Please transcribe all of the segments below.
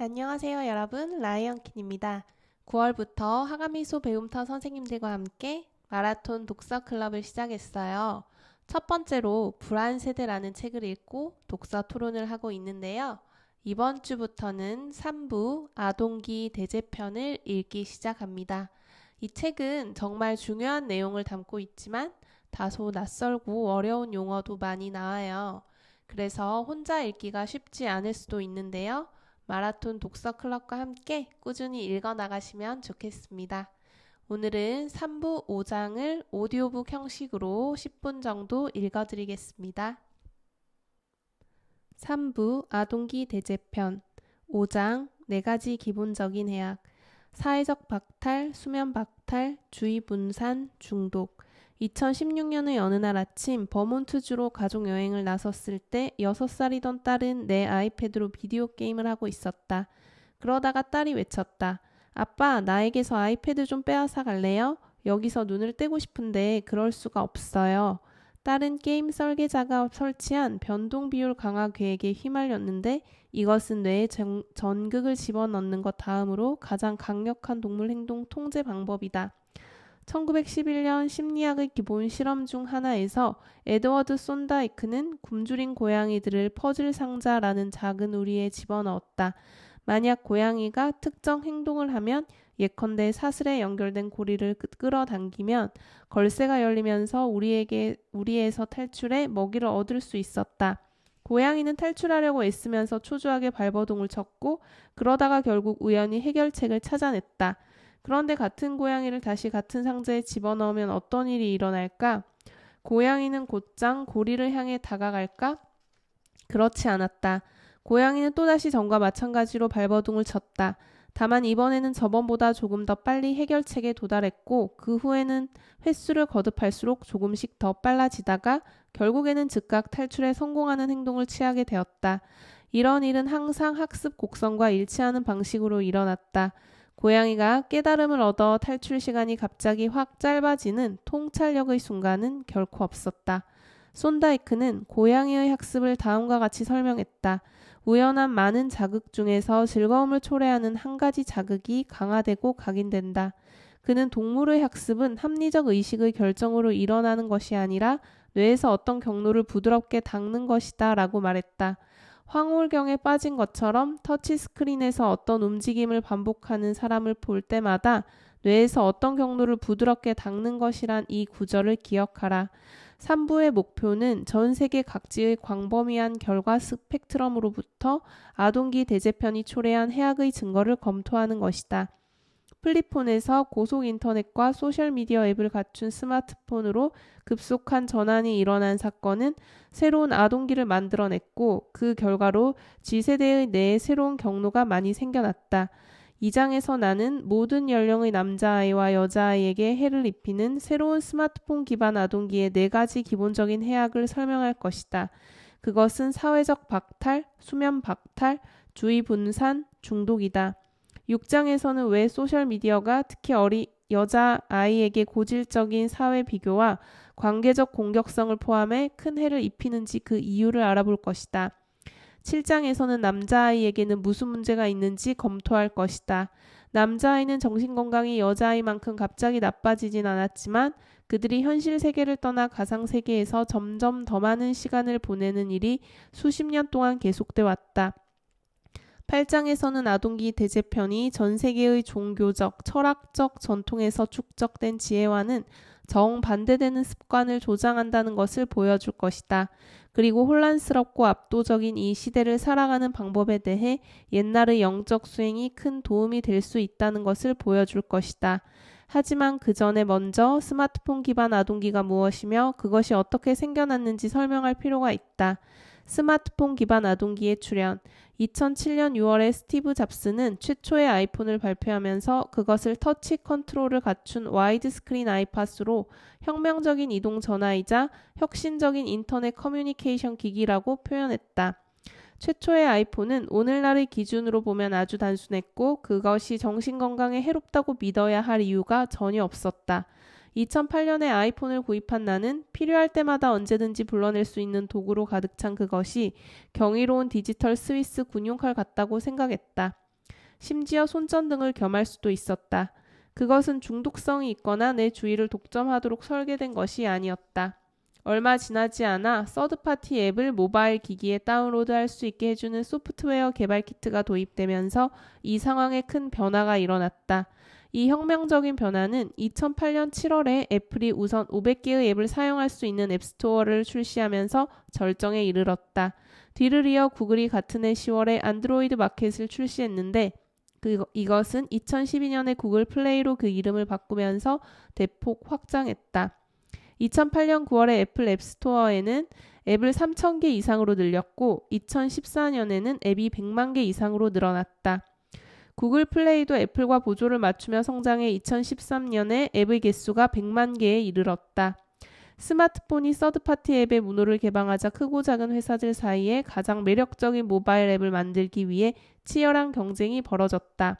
안녕하세요, 여러분. 라이언킨입니다. 9월부터 하가미소 배움터 선생님들과 함께 마라톤 독서 클럽을 시작했어요. 첫 번째로 불안 세대라는 책을 읽고 독서 토론을 하고 있는데요. 이번 주부터는 3부 아동기 대제편을 읽기 시작합니다. 이 책은 정말 중요한 내용을 담고 있지만 다소 낯설고 어려운 용어도 많이 나와요. 그래서 혼자 읽기가 쉽지 않을 수도 있는데요. 마라톤 독서 클럽과 함께 꾸준히 읽어 나가시면 좋겠습니다. 오늘은 3부 5장을 오디오북 형식으로 10분 정도 읽어드리겠습니다. 3부 아동기 대제편 5장 4가지 기본적인 해악 사회적 박탈, 수면 박탈, 주의 분산, 중독 2016년의 어느 날 아침 버몬트주로 가족여행을 나섰을 때 6살이던 딸은 내 아이패드로 비디오 게임을 하고 있었다. 그러다가 딸이 외쳤다. 아빠, 나에게서 아이패드 좀 빼앗아 갈래요? 여기서 눈을 떼고 싶은데 그럴 수가 없어요. 딸은 게임 설계자가 설치한 변동 비율 강화 계획에 휘말렸는데 이것은 뇌에 전극을 집어넣는 것 다음으로 가장 강력한 동물 행동 통제 방법이다. 1911년 심리학의 기본 실험 중 하나에서 에드워드 손다이크는 굶주린 고양이들을 퍼즐 상자라는 작은 우리에 집어넣었다. 만약 고양이가 특정 행동을 하면 예컨대 사슬에 연결된 고리를 끌어당기면 걸쇠가 열리면서 우리에서 탈출해 먹이를 얻을 수 있었다. 고양이는 탈출하려고 애쓰면서 초조하게 발버둥을 쳤고 그러다가 결국 우연히 해결책을 찾아냈다. 그런데 같은 고양이를 다시 같은 상자에 집어넣으면 어떤 일이 일어날까? 고양이는 곧장 고리를 향해 다가갈까? 그렇지 않았다. 고양이는 또다시 전과 마찬가지로 발버둥을 쳤다. 다만 이번에는 저번보다 조금 더 빨리 해결책에 도달했고 그 후에는 횟수를 거듭할수록 조금씩 더 빨라지다가 결국에는 즉각 탈출에 성공하는 행동을 취하게 되었다. 이런 일은 항상 학습 곡선과 일치하는 방식으로 일어났다. 고양이가 깨달음을 얻어 탈출 시간이 갑자기 확 짧아지는 통찰력의 순간은 결코 없었다. 손다이크는 고양이의 학습을 다음과 같이 설명했다. 우연한 많은 자극 중에서 즐거움을 초래하는 한 가지 자극이 강화되고 각인된다. 그는 동물의 학습은 합리적 의식의 결정으로 일어나는 것이 아니라 뇌에서 어떤 경로를 부드럽게 닦는 것이다 라고 말했다. 황홀경에 빠진 것처럼 터치스크린에서 어떤 움직임을 반복하는 사람을 볼 때마다 뇌에서 어떤 경로를 부드럽게 닦는 것이란 이 구절을 기억하라. 3부의 목표는 전 세계 각지의 광범위한 결과 스펙트럼으로부터 아동기 대제편이 초래한 해악의 증거를 검토하는 것이다. 플립폰에서 고속 인터넷과 소셜미디어 앱을 갖춘 스마트폰으로 급속한 전환이 일어난 사건은 새로운 아동기를 만들어냈고 그 결과로 G세대의 뇌에 새로운 경로가 많이 생겨났다. 이 장에서 나는 모든 연령의 남자아이와 여자아이에게 해를 입히는 새로운 스마트폰 기반 아동기의 4가지 기본적인 해악을 설명할 것이다. 그것은 사회적 박탈, 수면 박탈, 주의 분산, 중독이다. 6장에서는 왜 소셜미디어가 특히 여자아이에게 고질적인 사회 비교와 관계적 공격성을 포함해 큰 해를 입히는지 그 이유를 알아볼 것이다. 7장에서는 남자아이에게는 무슨 문제가 있는지 검토할 것이다. 남자아이는 정신건강이 여자아이만큼 갑자기 나빠지진 않았지만 그들이 현실 세계를 떠나 가상세계에서 점점 더 많은 시간을 보내는 일이 수십 년 동안 계속돼 왔다. 8장에서는 아동기 대제편이 전 세계의 종교적, 철학적 전통에서 축적된 지혜와는 정반대되는 습관을 조장한다는 것을 보여줄 것이다. 그리고 혼란스럽고 압도적인 이 시대를 살아가는 방법에 대해 옛날의 영적 수행이 큰 도움이 될 수 있다는 것을 보여줄 것이다. 하지만 그 전에 먼저 스마트폰 기반 아동기가 무엇이며 그것이 어떻게 생겨났는지 설명할 필요가 있다. 스마트폰 기반 아동기의 출현 2007년 6월에 스티브 잡스는 최초의 아이폰을 발표하면서 그것을 터치 컨트롤을 갖춘 와이드 스크린 아이팟으로 혁명적인 이동 전화이자 혁신적인 인터넷 커뮤니케이션 기기라고 표현했다. 최초의 아이폰은 오늘날의 기준으로 보면 아주 단순했고 그것이 정신건강에 해롭다고 믿어야 할 이유가 전혀 없었다. 2008년에 아이폰을 구입한 나는 필요할 때마다 언제든지 불러낼 수 있는 도구로 가득 찬 그것이 경이로운 디지털 스위스 군용칼 같다고 생각했다. 심지어 손전 등을 겸할 수도 있었다. 그것은 중독성이 있거나 내 주의를 독점하도록 설계된 것이 아니었다. 얼마 지나지 않아 서드파티 앱을 모바일 기기에 다운로드할 수 있게 해주는 소프트웨어 개발 키트가 도입되면서 이 상황에 큰 변화가 일어났다. 이 혁명적인 변화는 2008년 7월에 애플이 우선 500개의 앱을 사용할 수 있는 앱스토어를 출시하면서 절정에 이르렀다. 뒤를 이어 구글이 같은 해 10월에 안드로이드 마켓을 출시했는데 이것은 2012년에 구글 플레이로 그 이름을 바꾸면서 대폭 확장했다. 2008년 9월에 애플 앱스토어에는 앱을 3,000개 이상으로 늘렸고 2014년에는 앱이 100만 개 이상으로 늘어났다. 구글 플레이도 애플과 보조를 맞추며 성장해 2013년에 앱의 개수가 100만 개에 이르렀다. 스마트폰이 서드파티 앱의 문호를 개방하자 크고 작은 회사들 사이에 가장 매력적인 모바일 앱을 만들기 위해 치열한 경쟁이 벌어졌다.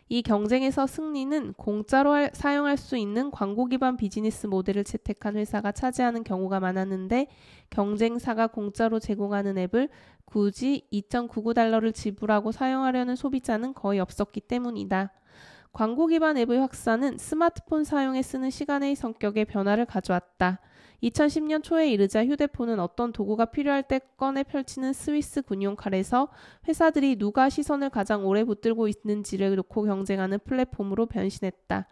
이 경쟁에서 승리는 공짜로 사용할 수 있는 광고 기반 비즈니스 모델을 채택한 회사가 차지하는 경우가 많았는데 경쟁사가 공짜로 제공하는 앱을 굳이 $2.99를 지불하고 사용하려는 소비자는 거의 없었기 때문이다. 광고 기반 앱의 확산은 스마트폰 사용에 쓰는 시간의 성격에 변화를 가져왔다. 2010년 초에 이르자 휴대폰은 어떤 도구가 필요할 때 꺼내 펼치는 스위스 군용 칼에서 회사들이 누가 시선을 가장 오래 붙들고 있는지를 놓고 경쟁하는 플랫폼으로 변신했다.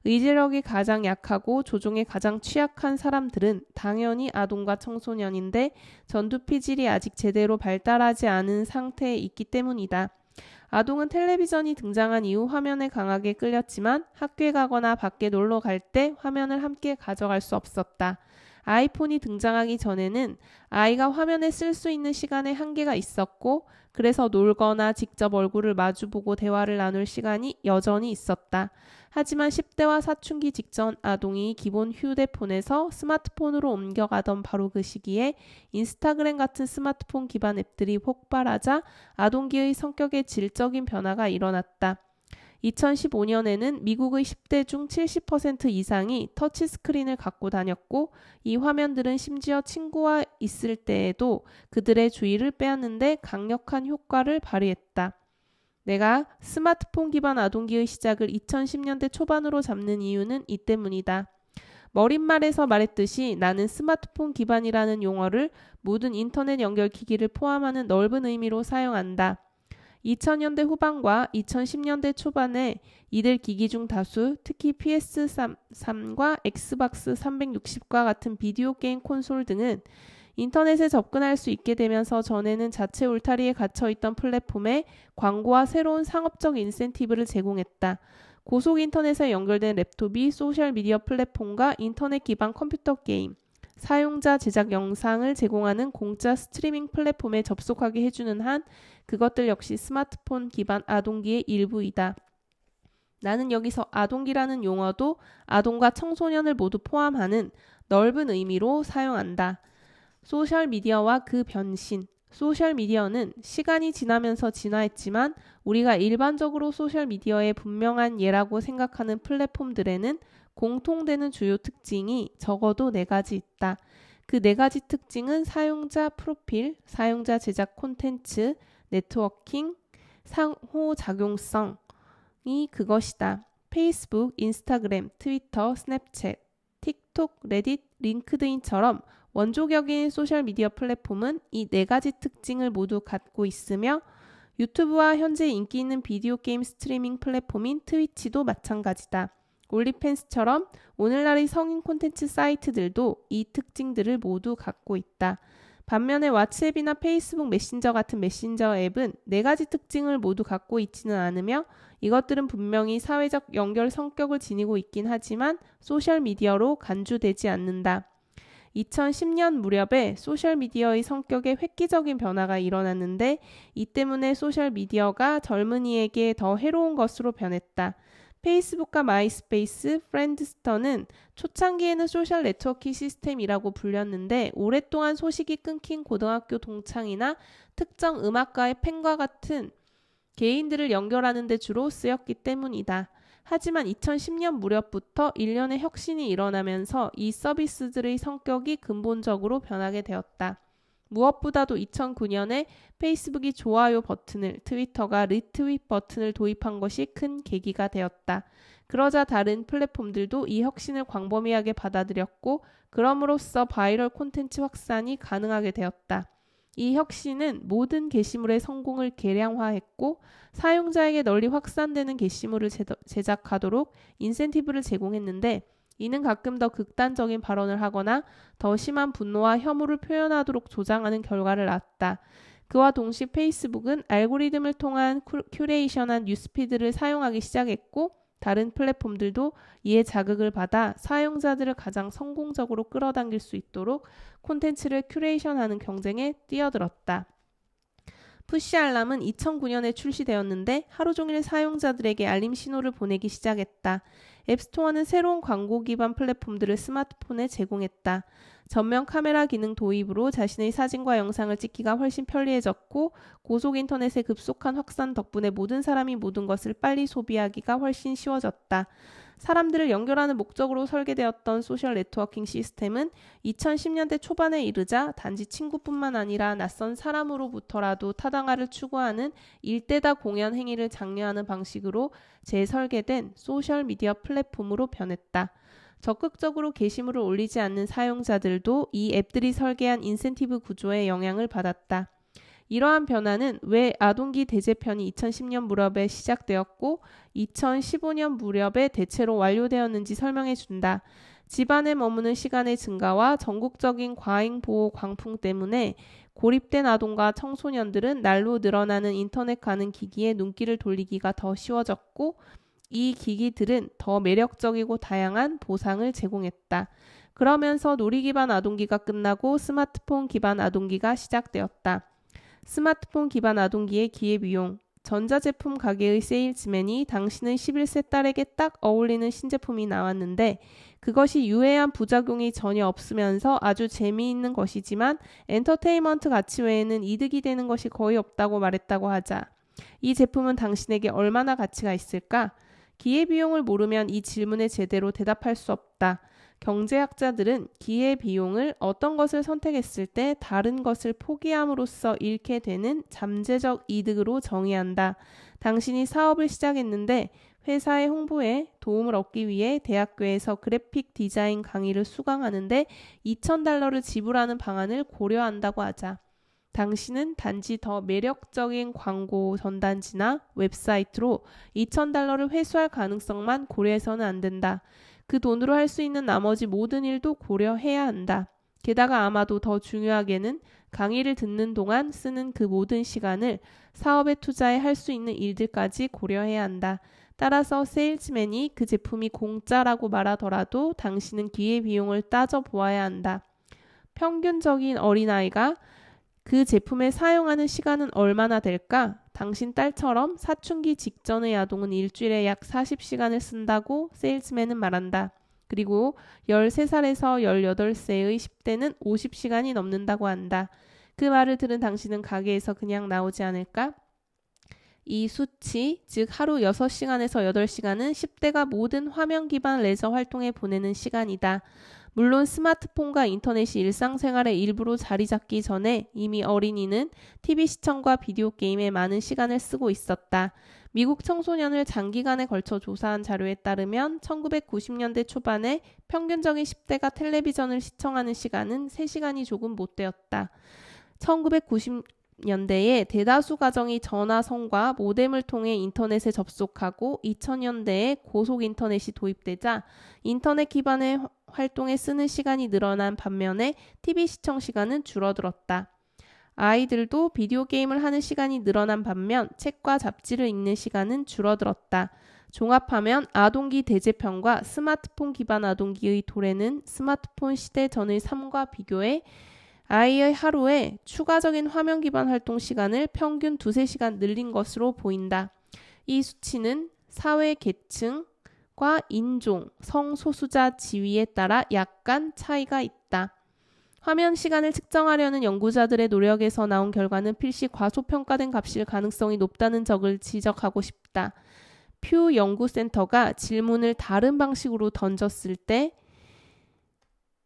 의지력이 가장 약하고 조종에 가장 취약한 사람들은 당연히 아동과 청소년인데 전두피질이 아직 제대로 발달하지 않은 상태에 있기 때문이다. 아동은 텔레비전이 등장한 이후 화면에 강하게 끌렸지만 학교에 가거나 밖에 놀러 갈 때 화면을 함께 가져갈 수 없었다. 아이폰이 등장하기 전에는 아이가 화면에 쓸 수 있는 시간에 한계가 있었고 그래서 놀거나 직접 얼굴을 마주보고 대화를 나눌 시간이 여전히 있었다. 하지만 10대와 사춘기 직전 아동이 기본 휴대폰에서 스마트폰으로 옮겨가던 바로 그 시기에 인스타그램 같은 스마트폰 기반 앱들이 폭발하자 아동기의 성격에 질적인 변화가 일어났다. 2015년에는 미국의 10대 중 70% 이상이 터치스크린을 갖고 다녔고 이 화면들은 심지어 친구와 있을 때에도 그들의 주의를 빼앗는데 강력한 효과를 발휘했다. 내가 스마트폰 기반 아동기의 시작을 2010년대 초반으로 잡는 이유는 이 때문이다. 머릿말에서 말했듯이 나는 스마트폰 기반이라는 용어를 모든 인터넷 연결 기기를 포함하는 넓은 의미로 사용한다. 2000년대 후반과 2010년대 초반에 이들 기기 중 다수, 특히 PS3과 엑스박스 360과 같은 비디오 게임 콘솔 등은 인터넷에 접근할 수 있게 되면서 전에는 자체 울타리에 갇혀있던 플랫폼에 광고와 새로운 상업적 인센티브를 제공했다. 고속 인터넷에 연결된 랩톱이 소셜미디어 플랫폼과 인터넷 기반 컴퓨터 게임, 사용자 제작 영상을 제공하는 공짜 스트리밍 플랫폼에 접속하게 해주는 한 그것들 역시 스마트폰 기반 아동기의 일부이다. 나는 여기서 아동기라는 용어도 아동과 청소년을 모두 포함하는 넓은 의미로 사용한다. 소셜미디어와 그 변신. 소셜미디어는 시간이 지나면서 진화했지만 우리가 일반적으로 소셜미디어의 분명한 예라고 생각하는 플랫폼들에는 공통되는 주요 특징이 적어도 4가지 있다. 그 4가지 특징은 사용자 프로필, 사용자 제작 콘텐츠, 네트워킹, 상호작용성이 그것이다. 페이스북, 인스타그램, 트위터, 스냅챗, 틱톡, 레딧, 링크드인처럼 원조격인 소셜미디어 플랫폼은 이 4가지 특징을 모두 갖고 있으며 유튜브와 현재 인기 있는 비디오 게임 스트리밍 플랫폼인 트위치도 마찬가지다. 올리팬스처럼 오늘날의 성인 콘텐츠 사이트들도 이 특징들을 모두 갖고 있다. 반면에 왓츠앱이나 페이스북 메신저 같은 메신저 앱은 4가지 특징을 모두 갖고 있지는 않으며 이것들은 분명히 사회적 연결 성격을 지니고 있긴 하지만 소셜미디어로 간주되지 않는다. 2010년 무렵에 소셜미디어의 성격에 획기적인 변화가 일어났는데 이 때문에 소셜미디어가 젊은이에게 더 해로운 것으로 변했다. 페이스북과 마이스페이스, 프렌드스터는 초창기에는 소셜 네트워킹 시스템이라고 불렸는데 오랫동안 소식이 끊긴 고등학교 동창이나 특정 음악가의 팬과 같은 개인들을 연결하는 데 주로 쓰였기 때문이다. 하지만 2010년 무렵부터 일련의 혁신이 일어나면서 이 서비스들의 성격이 근본적으로 변하게 되었다. 무엇보다도 2009년에 페이스북이 좋아요 버튼을, 트위터가 리트윗 버튼을 도입한 것이 큰 계기가 되었다. 그러자 다른 플랫폼들도 이 혁신을 광범위하게 받아들였고 그럼으로써 바이럴 콘텐츠 확산이 가능하게 되었다. 이 혁신은 모든 게시물의 성공을 계량화했고 사용자에게 널리 확산되는 게시물을 제작하도록 인센티브를 제공했는데 이는 가끔 더 극단적인 발언을 하거나 더 심한 분노와 혐오를 표현하도록 조장하는 결과를 낳았다. 그와 동시 페이스북은 알고리즘을 통한 큐레이션한 뉴스피드를 사용하기 시작했고 다른 플랫폼들도 이에 자극을 받아 사용자들을 가장 성공적으로 끌어당길 수 있도록 콘텐츠를 큐레이션하는 경쟁에 뛰어들었다. 푸시 알람은 2009년에 출시되었는데 하루 종일 사용자들에게 알림 신호를 보내기 시작했다. 앱스토어는 새로운 광고 기반 플랫폼들을 스마트폰에 제공했다. 전면 카메라 기능 도입으로 자신의 사진과 영상을 찍기가 훨씬 편리해졌고 고속 인터넷의 급속한 확산 덕분에 모든 사람이 모든 것을 빨리 소비하기가 훨씬 쉬워졌다. 사람들을 연결하는 목적으로 설계되었던 소셜 네트워킹 시스템은 2010년대 초반에 이르자 단지 친구뿐만 아니라 낯선 사람으로부터라도 타당화를 추구하는 일대다 공연 행위를 장려하는 방식으로 재설계된 소셜미디어 플랫폼으로 변했다. 적극적으로 게시물을 올리지 않는 사용자들도 이 앱들이 설계한 인센티브 구조에 영향을 받았다. 이러한 변화는 왜 아동기 대제편이 2010년 무렵에 시작되었고 2015년 무렵에 대체로 완료되었는지 설명해 준다. 집안에 머무는 시간의 증가와 전국적인 과잉 보호 광풍 때문에 고립된 아동과 청소년들은 날로 늘어나는 인터넷 가는 기기에 눈길을 돌리기가 더 쉬워졌고 이 기기들은 더 매력적이고 다양한 보상을 제공했다. 그러면서 놀이 기반 아동기가 끝나고 스마트폰 기반 아동기가 시작되었다. 스마트폰 기반 아동기의 기회비용. 전자제품 가게의 세일즈맨이 당신은 11세 딸에게 딱 어울리는 신제품이 나왔는데 그것이 유해한 부작용이 전혀 없으면서 아주 재미있는 것이지만 엔터테인먼트 가치 외에는 이득이 되는 것이 거의 없다고 말했다고 하자. 이 제품은 당신에게 얼마나 가치가 있을까? 기회비용을 모르면 이 질문에 제대로 대답할 수 없다. 경제학자들은 기회비용을 어떤 것을 선택했을 때 다른 것을 포기함으로써 잃게 되는 잠재적 이득으로 정의한다. 당신이 사업을 시작했는데 회사의 홍보에 도움을 얻기 위해 대학교에서 그래픽 디자인 강의를 수강하는데 $2,000를 지불하는 방안을 고려한다고 하자. 당신은 단지 더 매력적인 광고 전단지나 웹사이트로 $2,000를 회수할 가능성만 고려해서는 안 된다. 그 돈으로 할 수 있는 나머지 모든 일도 고려해야 한다. 게다가 아마도 더 중요하게는 강의를 듣는 동안 쓰는 그 모든 시간을 사업에 투자해 할 수 있는 일들까지 고려해야 한다. 따라서 세일즈맨이 그 제품이 공짜라고 말하더라도 당신은 기회비용을 따져보아야 한다. 평균적인 어린아이가 그 제품을 사용하는 시간은 얼마나 될까? 당신 딸처럼 사춘기 직전의 아동은 일주일에 약 40시간을 쓴다고 세일즈맨은 말한다. 그리고 13살에서 18세의 10대는 50시간이 넘는다고 한다. 그 말을 들은 당신은 가게에서 그냥 나오지 않을까? 이 수치, 즉 하루 6시간에서 8시간은 10대가 모든 화면 기반 레저 활동에 보내는 시간이다. 물론 스마트폰과 인터넷이 일상생활의 일부로 자리 잡기 전에 이미 어린이는 TV 시청과 비디오 게임에 많은 시간을 쓰고 있었다. 미국 청소년을 장기간에 걸쳐 조사한 자료에 따르면 1990년대 초반에 평균적인 10대가 텔레비전을 시청하는 시간은 3시간이 조금 못 되었다. 1990년대에 대다수 가정이 전화선과 모뎀을 통해 인터넷에 접속하고 2000년대에 고속 인터넷이 도입되자 인터넷 기반의 활동에 쓰는 시간이 늘어난 반면에 TV 시청 시간은 줄어들었다. 아이들도 비디오 게임을 하는 시간이 늘어난 반면 책과 잡지를 읽는 시간은 줄어들었다. 종합하면 아동기 대제편과 스마트폰 기반 아동기의 도래는 스마트폰 시대 전의 삶과 비교해 아이의 하루에 추가적인 화면 기반 활동 시간을 평균 2-3시간 늘린 것으로 보인다. 이 수치는 사회 계층과 인종, 성소수자 지위에 따라 약간 차이가 있다. 화면 시간을 측정하려는 연구자들의 노력에서 나온 결과는 필시 과소평가된 값일 가능성이 높다는 점을 지적하고 싶다. 퓨 연구센터가 질문을 다른 방식으로 던졌을 때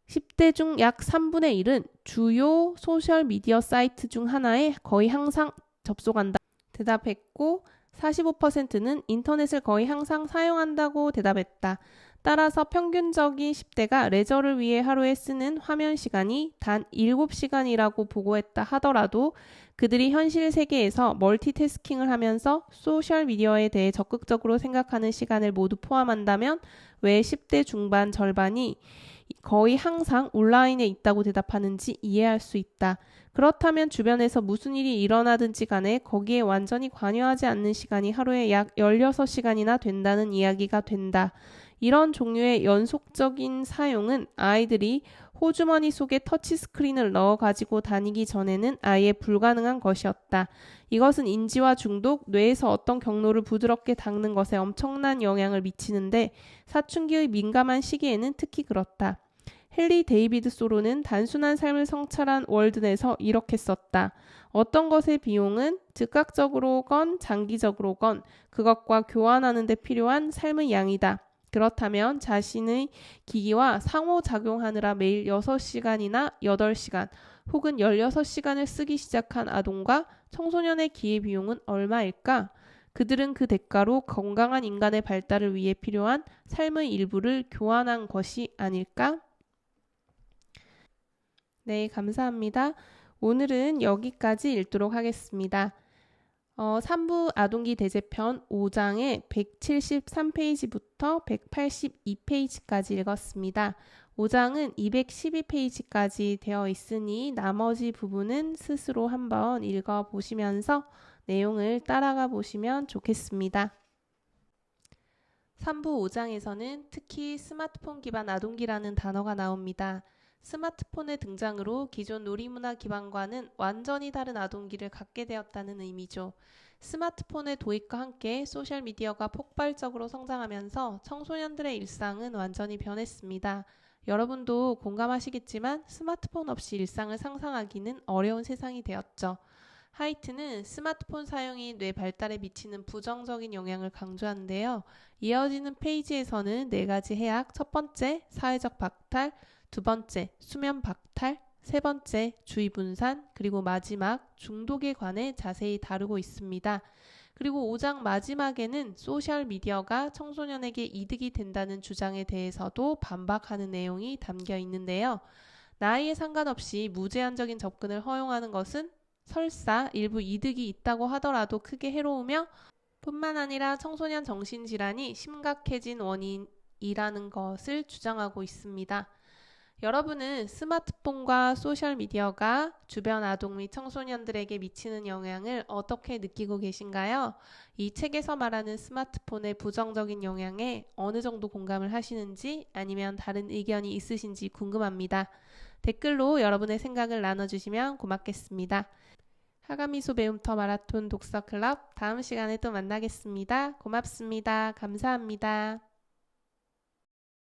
10대 중 약 3분의 1은 주요 소셜미디어 사이트 중 하나에 거의 항상 접속한다 대답했고 45%는 인터넷을 거의 항상 사용한다고 대답했다. 따라서 평균적인 10대가 레저를 위해 하루에 쓰는 화면 시간이 단 7시간이라고 보고했다 하더라도 그들이 현실 세계에서 멀티태스킹을 하면서 소셜미디어에 대해 적극적으로 생각하는 시간을 모두 포함한다면 왜 10대 중반 절반이 거의 항상 온라인에 있다고 대답하는지 이해할 수 있다. 그렇다면 주변에서 무슨 일이 일어나든지 간에 거기에 완전히 관여하지 않는 시간이 하루에 약 16시간이나 된다는 이야기가 된다. 이런 종류의 연속적인 사용은 아이들이 호주머니 속에 터치스크린을 넣어 가지고 다니기 전에는 아예 불가능한 것이었다. 이것은 인지와 중독, 뇌에서 어떤 경로를 부드럽게 닦는 것에 엄청난 영향을 미치는데 사춘기의 민감한 시기에는 특히 그렇다. 헨리 데이비드 소로는 단순한 삶을 성찰한 월든에서 이렇게 썼다. 어떤 것의 비용은 즉각적으로건 장기적으로건 그것과 교환하는 데 필요한 삶의 양이다. 그렇다면 자신의 기기와 상호작용하느라 매일 6시간이나 8시간 혹은 16시간을 쓰기 시작한 아동과 청소년의 기회비용은 얼마일까? 그들은 그 대가로 건강한 인간의 발달을 위해 필요한 삶의 일부를 교환한 것이 아닐까? 네, 감사합니다. 오늘은 여기까지 읽도록 하겠습니다. 3부 아동기 대제편 5장의 173페이지부터 182페이지까지 읽었습니다. 5장은 212페이지까지 되어 있으니 나머지 부분은 스스로 한번 읽어보시면서 내용을 따라가 보시면 좋겠습니다. 3부 5장에서는 특히 스마트폰 기반 아동기라는 단어가 나옵니다. 스마트폰의 등장으로 기존 놀이문화 기반과는 완전히 다른 아동기를 갖게 되었다는 의미죠. 스마트폰의 도입과 함께 소셜미디어가 폭발적으로 성장하면서 청소년들의 일상은 완전히 변했습니다. 여러분도 공감하시겠지만 스마트폰 없이 일상을 상상하기는 어려운 세상이 되었죠. 하이트는 스마트폰 사용이 뇌 발달에 미치는 부정적인 영향을 강조하는데요. 이어지는 페이지에서는 4가지 해악, 첫 번째, 사회적 박탈, 두 번째, 수면 박탈, 세 번째, 주의 분산, 그리고 마지막, 중독에 관해 자세히 다루고 있습니다. 그리고 5장 마지막에는 소셜미디어가 청소년에게 이득이 된다는 주장에 대해서도 반박하는 내용이 담겨 있는데요. 나이에 상관없이 무제한적인 접근을 허용하는 것은 설사 일부 이득이 있다고 하더라도 크게 해로우며 뿐만 아니라 청소년 정신질환이 심각해진 원인이라는 것을 주장하고 있습니다. 여러분은 스마트폰과 소셜미디어가 주변 아동 및 청소년들에게 미치는 영향을 어떻게 느끼고 계신가요? 이 책에서 말하는 스마트폰의 부정적인 영향에 어느 정도 공감을 하시는지 아니면 다른 의견이 있으신지 궁금합니다. 댓글로 여러분의 생각을 나눠주시면 고맙겠습니다. 하가미소 배움터 마라톤 독서클럽 다음 시간에 또 만나겠습니다. 고맙습니다. 감사합니다.